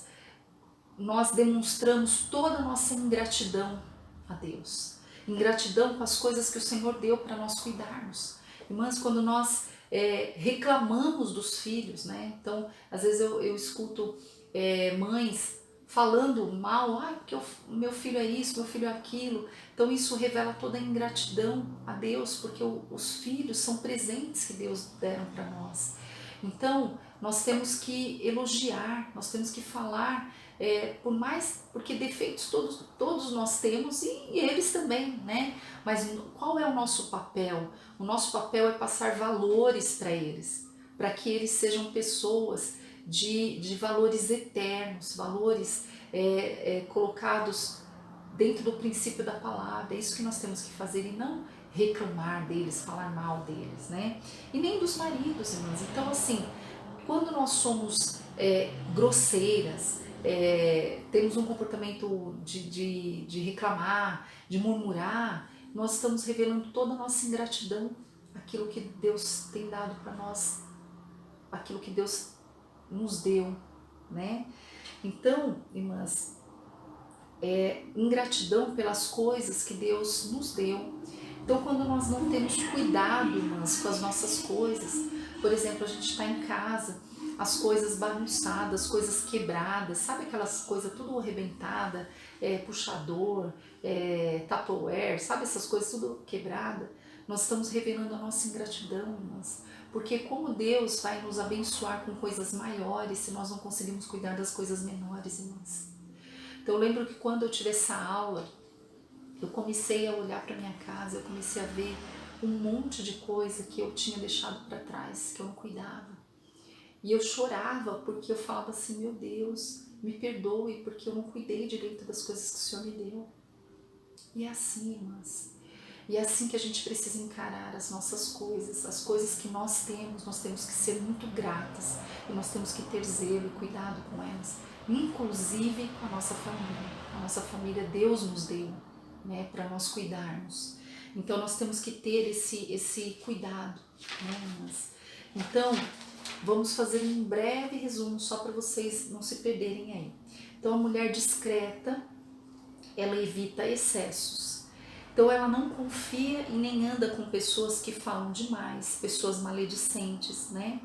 nós demonstramos toda a nossa ingratidão a Deus, ingratidão com as coisas que o Senhor deu para nós cuidarmos. Irmãs, quando nós reclamamos dos filhos, né? Então, às vezes eu escuto mães falando mal, porque meu filho é isso, meu filho é aquilo. Então isso revela toda a ingratidão a Deus, porque os filhos são presentes que Deus deram para nós. Então, nós temos que elogiar, nós temos que falar, porque defeitos todos nós temos e eles também, né? Mas qual é o nosso papel? O nosso papel é passar valores para eles, para que eles sejam pessoas de valores eternos, valores colocados dentro do princípio da palavra. É isso que nós temos que fazer e não reclamar deles, falar mal deles, né? E nem dos maridos, irmãs. Então, assim, quando nós somos grosseiras, temos um comportamento de reclamar, de murmurar, nós estamos revelando toda a nossa ingratidão, aquilo que Deus tem dado para nós, aquilo que Deus nos deu, né? Então, irmãs, ingratidão pelas coisas que Deus nos deu. Então, quando nós não temos cuidado, irmãs, com as nossas coisas, por exemplo, a gente está em casa, as coisas bagunçadas, coisas quebradas, sabe aquelas coisas tudo arrebentada, puxador, tupperware, sabe essas coisas tudo quebrada? Nós estamos revelando a nossa ingratidão, irmãs, porque como Deus vai nos abençoar com coisas maiores se nós não conseguimos cuidar das coisas menores, irmãs? Então eu lembro que quando eu tive essa aula, eu comecei a olhar para minha casa, eu comecei a ver um monte de coisa que eu tinha deixado para trás, que eu não cuidava. E eu chorava porque eu falava assim, meu Deus, me perdoe porque eu não cuidei direito das coisas que o Senhor me deu. E é assim, irmãs. E é assim que a gente precisa encarar as nossas coisas, as coisas que nós temos que ser muito gratas e nós temos que ter zelo e cuidado com elas, inclusive com a nossa família. A nossa família Deus nos deu, né, para nós cuidarmos. Então nós temos que ter esse cuidado, né, irmãs? Então, vamos fazer um breve resumo só para vocês não se perderem aí. Então, a mulher discreta, ela evita excessos. Então ela não confia e nem anda com pessoas que falam demais, pessoas maledicentes, né?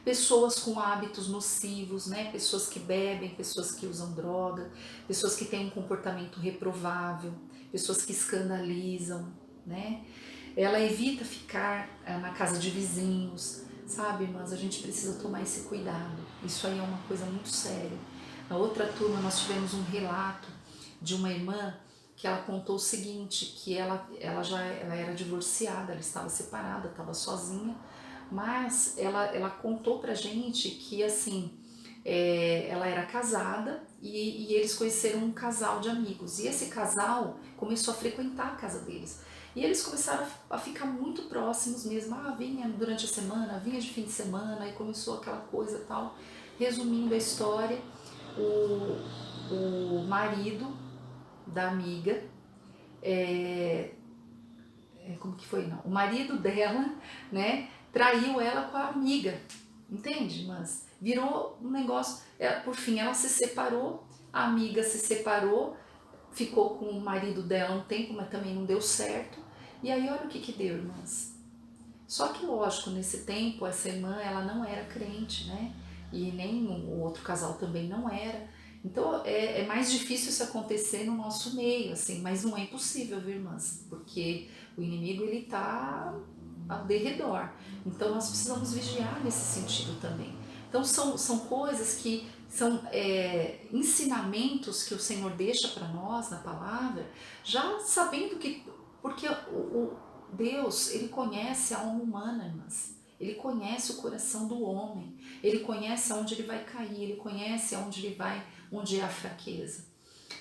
Pessoas com hábitos nocivos, né? Pessoas que bebem, pessoas que usam droga, pessoas que têm um comportamento reprovável, pessoas que escandalizam, né? Ela evita ficar na casa de vizinhos, sabe, irmãs? A gente precisa tomar esse cuidado. Isso aí é uma coisa muito séria. Na outra turma nós tivemos um relato de uma irmã que ela contou o seguinte, que ela era divorciada, ela estava separada, estava sozinha, mas ela contou pra gente que assim, ela era casada e eles conheceram um casal de amigos, e esse casal começou a frequentar a casa deles, e eles começaram a ficar muito próximos mesmo, vinha durante a semana, vinha de fim de semana, e começou aquela coisa tal. Resumindo a história, o marido da amiga, como que foi, não? O marido dela, né, traiu ela com a amiga, entende? Mas virou um negócio, por fim ela se separou, a amiga se separou, ficou com o marido dela um tempo, mas também não deu certo, e aí olha o que deu, irmãs. Só que lógico, nesse tempo, essa irmã, ela não era crente, né, e nem o outro casal também não era. Então é mais difícil isso acontecer no nosso meio, assim, mas não é impossível, viu, irmãs? Porque o inimigo, ele tá ao derredor. Então nós precisamos vigiar nesse sentido também. Então são coisas que são ensinamentos que o Senhor deixa para nós na palavra, já sabendo que, porque o Deus, ele conhece a alma humana, irmãs. Ele conhece o coração do homem, ele conhece aonde ele vai cair, ele conhece onde é a fraqueza.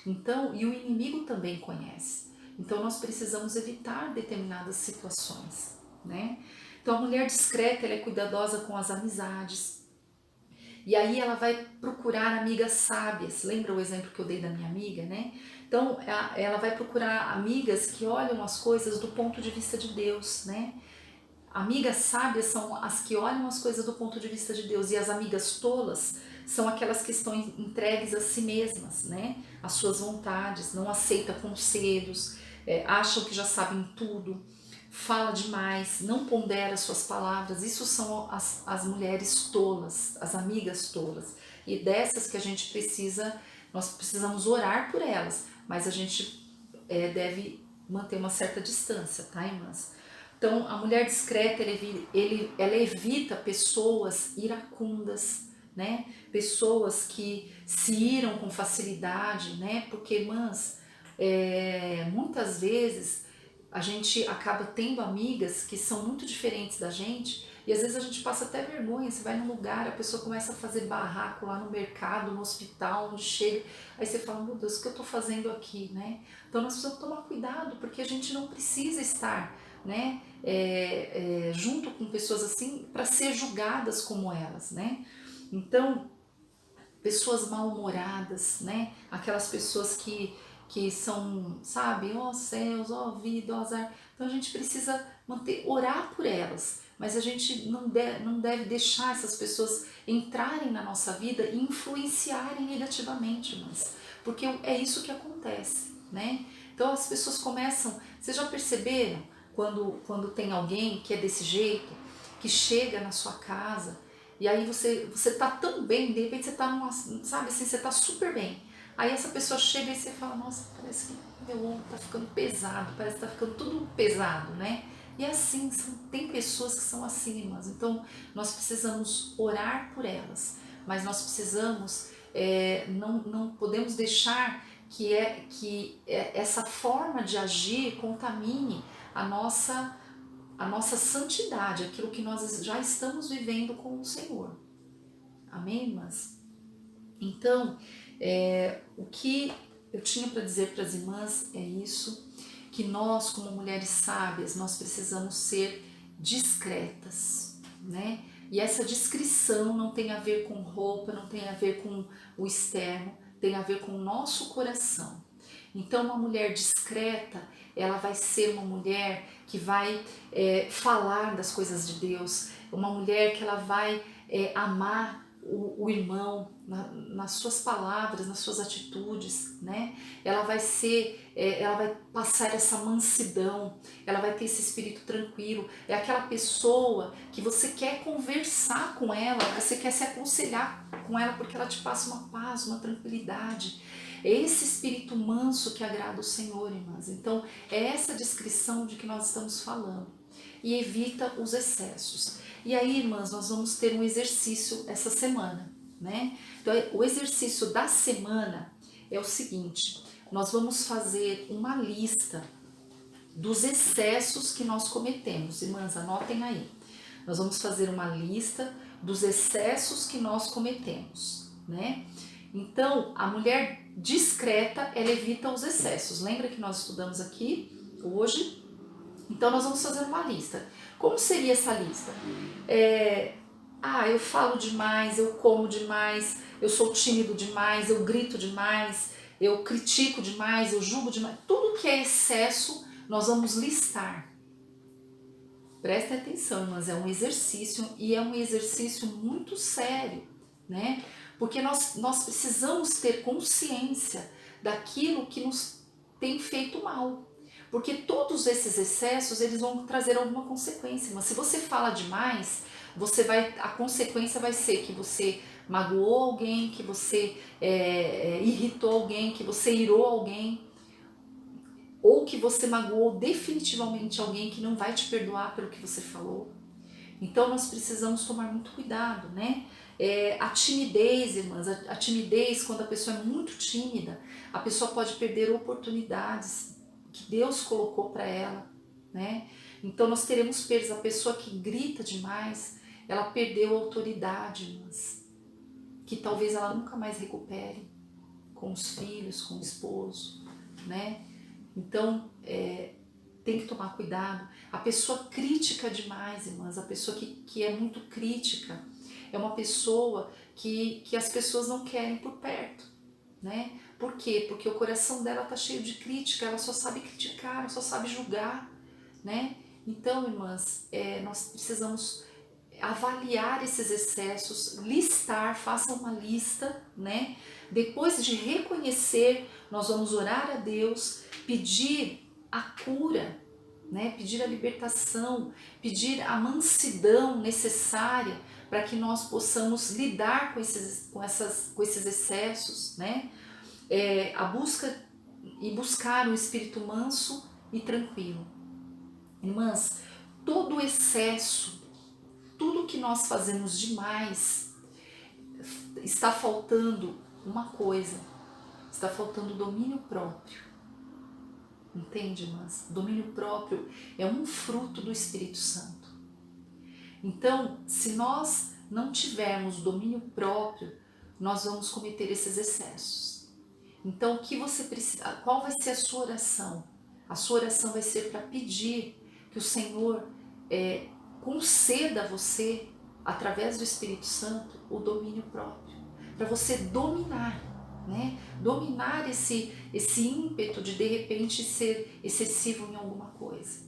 Então, e o inimigo também conhece. Então nós precisamos evitar determinadas situações, né? Então a mulher discreta, ela é cuidadosa com as amizades. E aí ela vai procurar amigas sábias. Lembra o exemplo que eu dei da minha amiga, né? Então ela vai procurar amigas que olham as coisas do ponto de vista de Deus, né? Amigas sábias são as que olham as coisas do ponto de vista de Deus, e as amigas tolas são aquelas que estão entregues a si mesmas, né? As suas vontades, não aceitam conselhos, acham que já sabem tudo, fala demais, não pondera suas palavras. Isso são as mulheres tolas, as amigas tolas. E dessas que a gente precisa, nós precisamos orar por elas, mas a gente deve manter uma certa distância, tá, irmãs? Então, a mulher discreta, ela evita pessoas iracundas, né? Pessoas que se iram com facilidade, né? Porque, irmãs, muitas vezes a gente acaba tendo amigas que são muito diferentes da gente, e às vezes a gente passa até vergonha. Você vai num lugar, a pessoa começa a fazer barraco lá no mercado, no hospital, onde chega, aí você fala, meu Deus, o que eu tô fazendo aqui, né? Então nós precisamos tomar cuidado, porque a gente não precisa estar, né, junto com pessoas assim para ser julgadas como elas, né? Então, pessoas mal-humoradas, né? Aquelas pessoas que são, sabe, ó céus, ó vida, ó azar. Então a gente precisa orar por elas, mas a gente não deve deixar essas pessoas entrarem na nossa vida e influenciarem negativamente, mas porque é isso que acontece, né? Então as pessoas começam, vocês já perceberam quando tem alguém que é desse jeito, que chega na sua casa e aí você tá tão bem, de repente você tá numa, sabe assim, você tá super bem. Aí essa pessoa chega e você fala, nossa, parece que meu ombro tá ficando pesado, parece que tá ficando tudo pesado, né? E é assim, tem pessoas que são assim, irmãs. Então nós precisamos orar por elas, mas nós precisamos, não podemos deixar que essa forma de agir contamine a nossa santidade, aquilo que nós já estamos vivendo com o Senhor. Amém, irmãs? Então, o que eu tinha para dizer para as irmãs é isso, que nós, como mulheres sábias, nós precisamos ser discretas, né? E essa discrição não tem a ver com roupa, não tem a ver com o externo, tem a ver com o nosso coração. Então, uma mulher discreta, ela vai ser uma mulher que vai falar das coisas de Deus, uma mulher que ela vai amar o irmão nas suas palavras, nas suas atitudes, né? Ela vai ela vai passar essa mansidão, ela vai ter esse espírito tranquilo. É aquela pessoa que você quer conversar com ela, você quer se aconselhar com ela porque ela te passa uma paz, uma tranquilidade. É esse espírito manso que agrada o Senhor, irmãs. Então, é essa descrição de que nós estamos falando. E evita os excessos. E aí, irmãs, nós vamos ter um exercício essa semana, né? Então, o exercício da semana é o seguinte: nós vamos fazer uma lista dos excessos que nós cometemos. Irmãs, anotem aí. Nós vamos fazer uma lista dos excessos que nós cometemos, né? Então, a mulher discreta, ela evita os excessos. Lembra que nós estudamos aqui hoje? Então, nós vamos fazer uma lista. Como seria essa lista? Eu falo demais, eu como demais, eu sou tímido demais, eu grito demais, eu critico demais, eu julgo demais. Tudo que é excesso, nós vamos listar. Prestem atenção, irmãs, é um exercício e é um exercício muito sério, né? Porque nós precisamos ter consciência daquilo que nos tem feito mal. Porque todos esses excessos, eles vão trazer alguma consequência. Mas se você fala demais, a consequência vai ser que você magoou alguém, que você irritou alguém, que você irou alguém, ou que você magoou definitivamente alguém que não vai te perdoar pelo que você falou. Então nós precisamos tomar muito cuidado, né? A timidez, irmãs, a timidez, quando a pessoa é muito tímida, a pessoa pode perder oportunidades que Deus colocou para ela, né? Então nós teremos perdas. A pessoa que grita demais, ela perdeu a autoridade, irmãs, que talvez ela nunca mais recupere. com os filhos, com o esposo, né? Então, tem que tomar cuidado. A pessoa crítica demais, irmãs, a pessoa que é muito crítica, é uma pessoa que as pessoas não querem por perto, né? Por quê? Porque o coração dela tá cheio de crítica, ela só sabe criticar, ela só sabe julgar, né? Então, irmãs, nós precisamos avaliar esses excessos, listar, faça uma lista, né? Depois de reconhecer, nós vamos orar a Deus, pedir a cura, né? Pedir a libertação, pedir a mansidão necessária para que nós possamos lidar com esses excessos, né? A busca e buscar um espírito manso e tranquilo. Irmãs, todo excesso, tudo que nós fazemos demais, está faltando uma coisa, está faltando domínio próprio. Entende, irmãs? Domínio próprio é um fruto do Espírito Santo. Então, se nós não tivermos domínio próprio, nós vamos cometer esses excessos. Então, o que você precisa? Qual vai ser a sua oração? A sua oração vai ser para pedir que o Senhor conceda a você, através do Espírito Santo, o domínio próprio, para você dominar, né? Dominar esse ímpeto de repente ser excessivo em alguma coisa.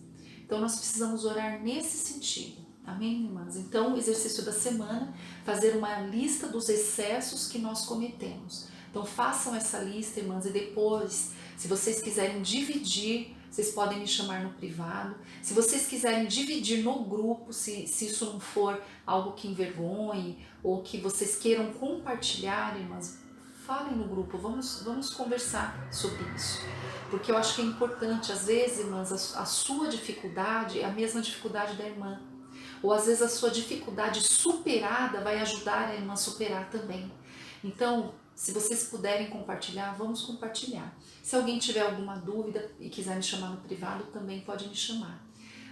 Então nós precisamos orar nesse sentido, amém, irmãs? Então o exercício da semana, fazer uma lista dos excessos que nós cometemos. Então façam essa lista, irmãs, e depois, se vocês quiserem dividir, vocês podem me chamar no privado. Se vocês quiserem dividir no grupo, se isso não for algo que envergonhe ou que vocês queiram compartilhar, irmãs, falem no grupo, vamos conversar sobre isso. Porque eu acho que é importante, às vezes, irmãs, a sua dificuldade é a mesma dificuldade da irmã. Ou às vezes a sua dificuldade superada vai ajudar a irmã a superar também. Então, se vocês puderem compartilhar, vamos compartilhar. Se alguém tiver alguma dúvida e quiser me chamar no privado, também pode me chamar.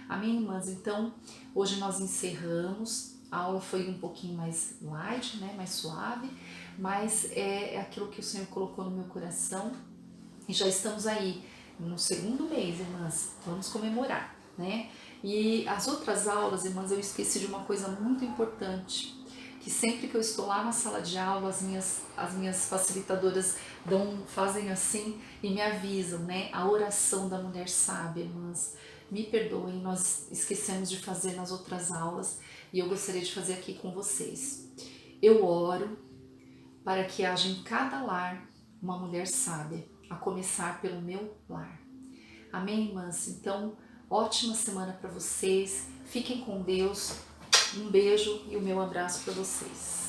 Amém, irmãs? Então, hoje nós encerramos. A aula foi um pouquinho mais light, né? Mais suave, mas é aquilo que o Senhor colocou no meu coração. E já estamos aí no segundo mês, irmãs. Vamos comemorar, né? E as outras aulas, irmãs, eu esqueci de uma coisa muito importante, que sempre que eu estou lá na sala de aula, as minhas facilitadoras fazem assim e me avisam, né? A oração da mulher sábia, irmãs. Me perdoem, nós esquecemos de fazer nas outras aulas e eu gostaria de fazer aqui com vocês. Eu oro para que haja em cada lar uma mulher sábia, a começar pelo meu lar. Amém, irmãs? Então, ótima semana para vocês. Fiquem com Deus. Um beijo e o meu abraço para vocês.